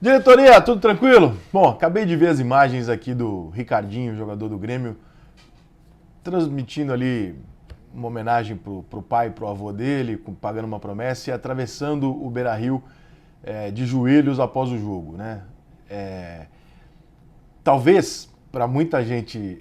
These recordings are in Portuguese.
Diretoria, tudo tranquilo? Bom, acabei de ver as imagens aqui do Ricardinho, jogador do Grêmio, transmitindo ali uma homenagem pro pai e pro avô dele, pagando uma promessa e atravessando o Beira-Rio de joelhos após o jogo, né? Talvez, para muita gente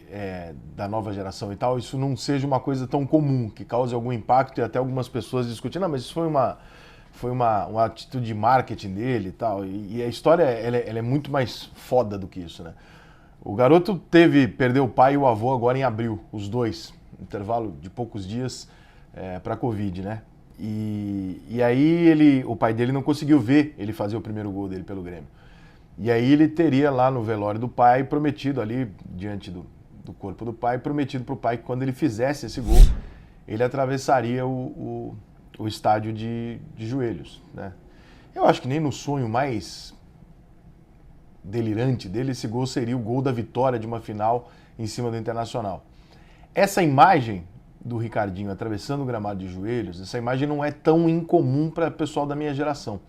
da nova geração e tal, isso não seja uma coisa tão comum, que cause algum impacto e até algumas pessoas discutindo, não, mas isso foi uma atitude de marketing dele e tal. E a história ela é muito mais foda do que isso, né? O garoto perdeu o pai e o avô agora em abril, os dois, intervalo de poucos dias para Covid, né? E aí o pai dele não conseguiu ver ele fazer o primeiro gol dele pelo Grêmio. E aí ele teria lá no velório do pai prometido ali, diante do corpo do pai, prometido pro pai que quando ele fizesse esse gol, ele atravessaria o estádio de joelhos, né? Eu acho que nem no sonho mais delirante dele, esse gol seria o gol da vitória de uma final em cima do Internacional. Essa imagem do Ricardinho atravessando o gramado de joelhos, essa imagem não é tão incomum para o pessoal da minha geração.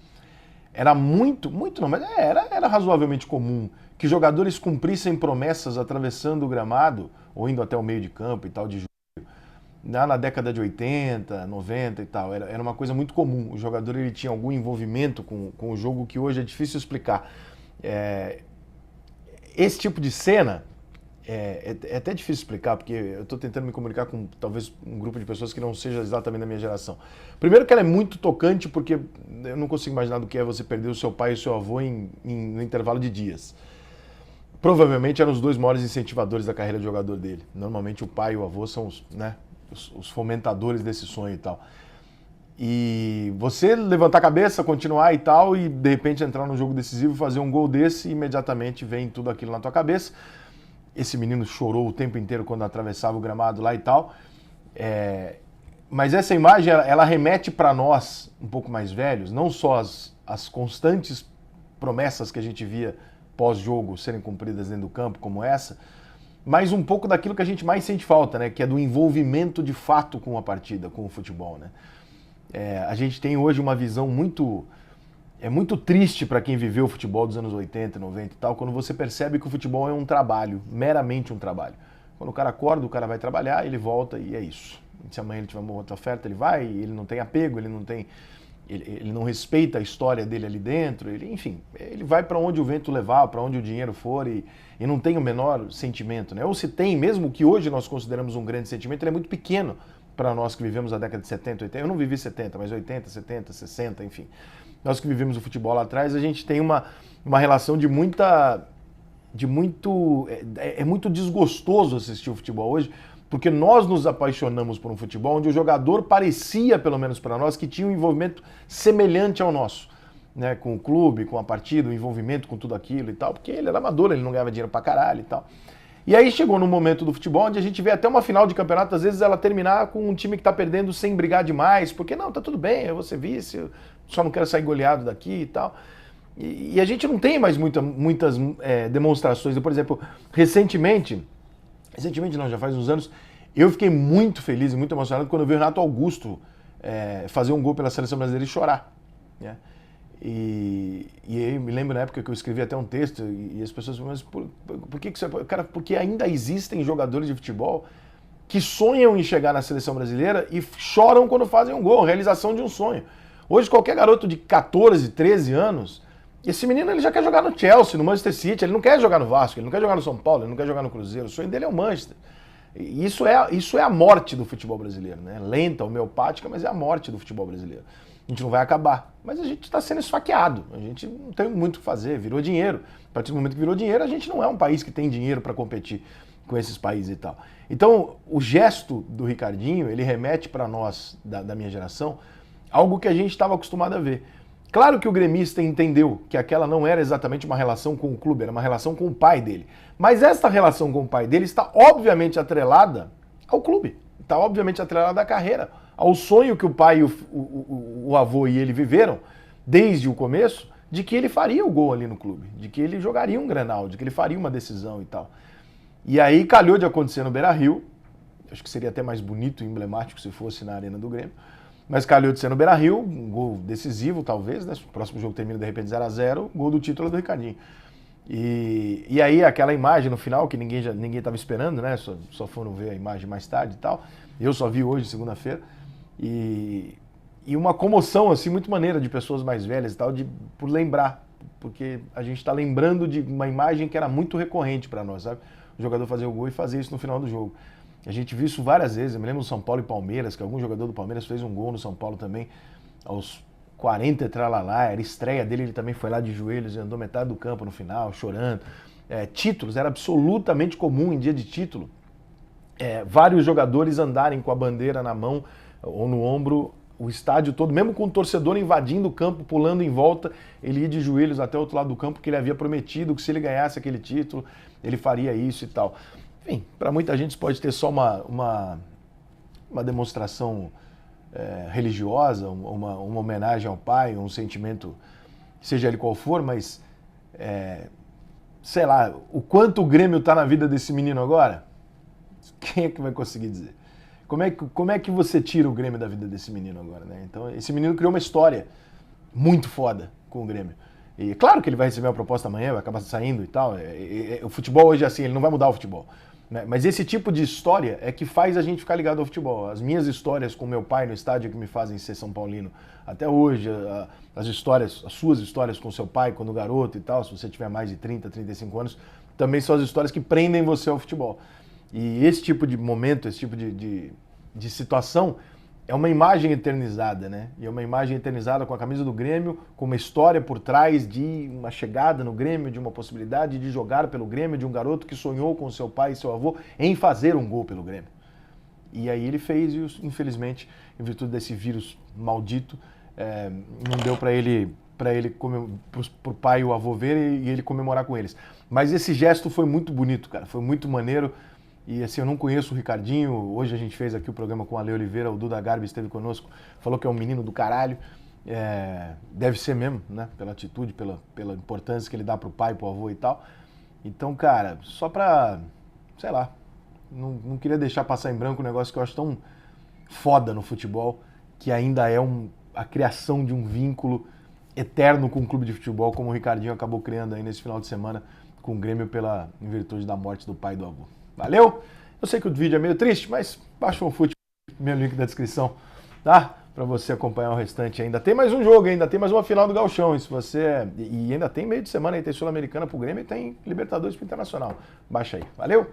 Era muito não, mas era razoavelmente comum que jogadores cumprissem promessas atravessando o gramado, ou indo até o meio de campo e tal, de na década de 80, 90 e tal. Era uma coisa muito comum. O jogador ele tinha algum envolvimento com o jogo que hoje é difícil explicar. Esse tipo de cena é até difícil explicar, porque eu estou tentando me comunicar com talvez um grupo de pessoas que não seja exatamente da minha geração. Primeiro que ela é muito tocante, porque eu não consigo imaginar do que é você perder o seu pai e o seu avô no intervalo de dias. Provavelmente eram os dois maiores incentivadores da carreira de jogador dele. Normalmente o pai e o avô são os fomentadores desse sonho e tal. E você levantar a cabeça, continuar e tal, e de repente entrar num jogo decisivo, fazer um gol desse, e imediatamente vem tudo aquilo na tua cabeça. Esse menino chorou o tempo inteiro quando atravessava o gramado lá e tal. Mas essa imagem, ela remete para nós, um pouco mais velhos, não só as constantes promessas que a gente via pós-jogo serem cumpridas dentro do campo, como essa, mas um pouco daquilo que a gente mais sente falta, né? Que é do envolvimento de fato com a partida, com o futebol, né? A gente tem hoje uma visão muito triste para quem viveu o futebol dos anos 80, 90 e tal, quando você percebe que o futebol é um trabalho, meramente um trabalho. Quando o cara acorda, o cara vai trabalhar, ele volta e é isso. Se amanhã ele tiver uma outra oferta, ele vai, ele não tem apego, ele não respeita a história dele ali dentro, enfim, ele vai para onde o vento levar, para onde o dinheiro for e não tem o menor sentimento, né? Ou se tem, mesmo que hoje nós consideramos um grande sentimento, ele é muito pequeno para nós que vivemos a década de 70, 80, eu não vivi 70, mas 80, 70, 60, enfim. Nós que vivemos o futebol lá atrás, a gente tem uma relação de muito é muito desgostoso assistir o futebol hoje, porque nós nos apaixonamos por um futebol onde o jogador parecia, pelo menos para nós, que tinha um envolvimento semelhante ao nosso, né? Com o clube, com a partida, o envolvimento com tudo aquilo e tal, porque ele era amador, ele não ganhava dinheiro pra caralho e tal. E aí chegou num momento do futebol onde a gente vê até uma final de campeonato, às vezes ela terminar com um time que tá perdendo sem brigar demais, porque não, tá tudo bem, eu vou ser vice, só não quero sair goleado daqui e tal. E a gente não tem mais muitas demonstrações. Por exemplo, recentemente não, já faz uns anos, eu fiquei muito feliz e muito emocionado quando eu vi o Renato Augusto fazer um gol pela Seleção Brasileira e chorar, né? E eu me lembro na época que eu escrevi até um texto e as pessoas falaram, mas por que você... Cara, porque ainda existem jogadores de futebol que sonham em chegar na Seleção Brasileira e choram quando fazem um gol, realização de um sonho. Hoje qualquer garoto de 14, 13 anos, esse menino ele já quer jogar no Chelsea, no Manchester City, ele não quer jogar no Vasco, ele não quer jogar no São Paulo, ele não quer jogar no Cruzeiro, o sonho dele é o Manchester. E isso é a morte do futebol brasileiro, né? Lenta, homeopática, mas é a morte do futebol brasileiro. A gente não vai acabar, mas a gente está sendo esfaqueado, a gente não tem muito o que fazer, virou dinheiro. A partir do momento que virou dinheiro, a gente não é um país que tem dinheiro para competir com esses países e tal. Então, o gesto do Ricardinho, ele remete para nós, da minha geração, algo que a gente estava acostumado a ver. Claro que o gremista entendeu que aquela não era exatamente uma relação com o clube, era uma relação com o pai dele. Mas esta relação com o pai dele está obviamente atrelada ao clube, está obviamente atrelada à carreira, ao sonho que o pai, o avô e ele viveram desde o começo, de que ele faria o gol ali no clube, de que ele jogaria um Grenal, de que ele faria uma decisão e tal. E aí calhou de acontecer no Beira-Rio, acho que seria até mais bonito e emblemático se fosse na Arena do Grêmio, Mas calhou de ser no Beira-Rio, um gol decisivo, talvez, né? Se o próximo jogo termina de repente 0-0, gol do título é do Ricardinho. E aí aquela imagem no final, que ninguém estava esperando, né? Só foram ver a imagem mais tarde e tal. Eu só vi hoje, segunda-feira. E uma comoção, assim, muito maneira de pessoas mais velhas e tal, por lembrar. Porque a gente está lembrando de uma imagem que era muito recorrente para nós, sabe? O jogador fazer o gol e fazer isso no final do jogo. A gente viu isso várias vezes. Eu me lembro do São Paulo e Palmeiras, que algum jogador do Palmeiras fez um gol no São Paulo também, aos 40 e tralalá, era estreia dele, ele também foi lá de joelhos e andou metade do campo no final, chorando. Títulos, era absolutamente comum em dia de título, vários jogadores andarem com a bandeira na mão ou no ombro, o estádio todo, mesmo com o torcedor invadindo o campo, pulando em volta, ele ia de joelhos até o outro lado do campo, porque ele havia prometido que se ele ganhasse aquele título, ele faria isso e tal. Enfim, para muita gente isso pode ter só uma demonstração religiosa, uma homenagem ao pai, um sentimento, seja ele qual for, mas sei lá, o quanto o Grêmio está na vida desse menino agora, quem é que vai conseguir dizer? Como é que você tira o Grêmio da vida desse menino agora, né? Então, esse menino criou uma história muito foda com o Grêmio. E claro que ele vai receber uma proposta amanhã, vai acabar saindo e tal. O futebol hoje é assim, ele não vai mudar o futebol. Né? Mas esse tipo de história é que faz a gente ficar ligado ao futebol. As minhas histórias com meu pai no estádio que me fazem ser São Paulino até hoje, as suas histórias com seu pai quando garoto e tal, se você tiver mais de 30, 35 anos, também são as histórias que prendem você ao futebol. E esse tipo de momento, esse tipo de situação é uma imagem eternizada, né? E é uma imagem eternizada com a camisa do Grêmio, com uma história por trás de uma chegada no Grêmio, de uma possibilidade de jogar pelo Grêmio, de um garoto que sonhou com seu pai e seu avô em fazer um gol pelo Grêmio. E aí ele fez e, infelizmente, em virtude desse vírus maldito, não deu para ele pro pai e o avô verem e ele comemorar com eles. Mas esse gesto foi muito bonito, cara, foi muito maneiro. E assim, eu não conheço o Ricardinho, hoje a gente fez aqui o programa com a Ale Oliveira, o Duda Garbi esteve conosco, falou que é um menino do caralho, deve ser mesmo, né, pela atitude, pela importância que ele dá pro pai, pro avô e tal. Então, cara, só pra, sei lá, não queria deixar passar em branco um negócio que eu acho tão foda no futebol, que ainda é a criação de um vínculo eterno com o clube de futebol, como o Ricardinho acabou criando aí nesse final de semana com o Grêmio em virtude da morte do pai e do avô. Valeu? Eu sei que o vídeo é meio triste, mas baixa o FUT, meu link da descrição, tá? Pra você acompanhar o restante ainda. Tem mais um jogo ainda, tem mais uma final do Gauchão. E ainda tem meio de semana aí, tem Sul-Americana pro Grêmio e tem Libertadores pro Internacional. Baixa aí. Valeu?